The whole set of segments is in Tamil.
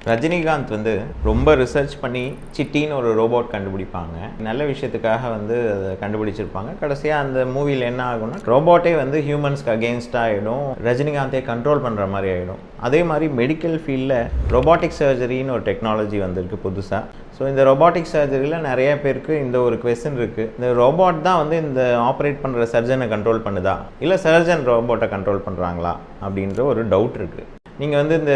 ரஜினிகாந்த் வந்து ரொம்ப ரிசர்ச் பண்ணி சிட்டின்னு ஒரு ரோபோட் கண்டுபிடிப்பாங்க. நல்ல விஷயத்துக்காக வந்து அதை கண்டுபிடிச்சிருப்பாங்க. கடைசியாக அந்த மூவியில் என்ன ஆகும்னா ரோபோட்டே வந்து ஹியூமன்ஸ்க்கு அகெயின்ஸ்டாக ஆகிடும், ரஜினிகாந்தே கண்ட்ரோல் பண்ணுற மாதிரி ஆகிடும். அதே மாதிரி மெடிக்கல் ஃபீல்டில் ரொபாட்டிக் சர்ஜரின்னு ஒரு டெக்னாலஜி வந்திருக்கு புதுசாக. ஸோ இந்த ரொபாட்டிக் சர்ஜரியில் நிறைய பேருக்கு இந்த ஒரு கொஸ்டின் இருக்குது, இந்த ரோபோட் தான் வந்து இந்த ஆப்ரேட் பண்ணுற சர்ஜனை கண்ட்ரோல் பண்ணுதா இல்லை சர்ஜன் ரோபோட்டை கண்ட்ரோல் பண்ணுறாங்களா அப்படின்ற ஒரு டவுட் இருக்குது. நீங்கள் வந்து இந்த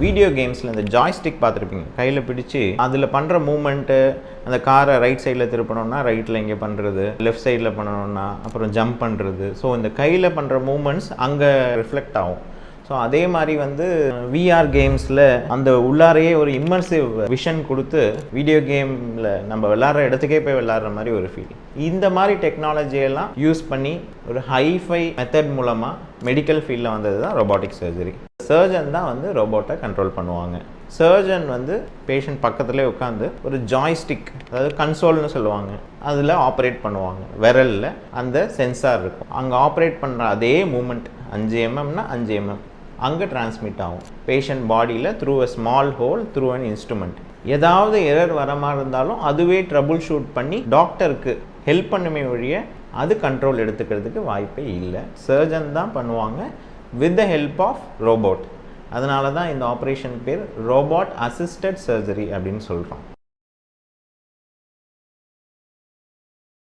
வீடியோ கேம்ஸில் இந்த ஜாய்ஸ்டிக் பார்த்துருப்பீங்க, கையில் பிடிச்சி அதில் பண்ணுற மூமெண்ட்டு, அந்த காரை ரைட் சைடில் திருப்பணும்னா ரைட்டில் இங்கே பண்ணுறது, லெஃப்ட் சைடில் பண்ணணும்னா அப்புறம் ஜம்ப் பண்ணுறது. ஸோ இந்த கையில் பண்ணுற மூமெண்ட்ஸ் அங்கே ரிஃப்ளெக்ட் ஆகும். ஸோ அதே மாதிரி வந்து விஆர் கேம்ஸில் அந்த உள்ளாரையே ஒரு இம்மர்சிவ் விஷன் கொடுத்து வீடியோ கேமில் நம்ம விளாட்ற இடத்துக்கே போய் விளாட்ற மாதிரி ஒரு ஃபீல். இந்த மாதிரி டெக்னாலஜியெல்லாம் யூஸ் பண்ணி ஒரு ஹைஃபை மெத்தட் மூலமாக மெடிக்கல் ஃபீல்டில் வந்தது தான் ரொபாட்டிக் சர்ஜரி. சர்ஜன் தான் வந்து ரோபோட்டை கண்ட்ரோல் பண்ணுவாங்க. சர்ஜன் வந்து பேஷண்ட் பக்கத்துலேயே உட்காந்து ஒரு ஜாய்ஸ்டிக், அதாவது கன்சோல்னு சொல்லுவாங்க, அதில் ஆப்ரேட் பண்ணுவாங்க. விரலில் அந்த சென்சார் இருக்கும், அங்கே ஆப்ரேட் பண்ணுற அதே மூமெண்ட் 5 mmனா 5 mm அங்கே டிரான்ஸ்மிட் ஆகும் பேஷண்ட் பாடியில் through a small whole through an instrument. ஏதாவது எரர் வர மாதிரி இருந்தாலும் அதுவே ட்ரபுள் ஷூட் பண்ணி டாக்டருக்கு ஹெல்ப் பண்ணுமே ஒழிய அது கண்ட்ரோல் எடுத்துக்கிறதுக்கு வாய்ப்பே இல்லை. சர்ஜன் தான் பண்ணுவாங்க with the help of robot. அதனால தான் இந்த ஆப்ரேஷன் பேர் ரோபோட் அசிஸ்டட் சர்ஜரி அப்படின்னு சொல்கிறோம்.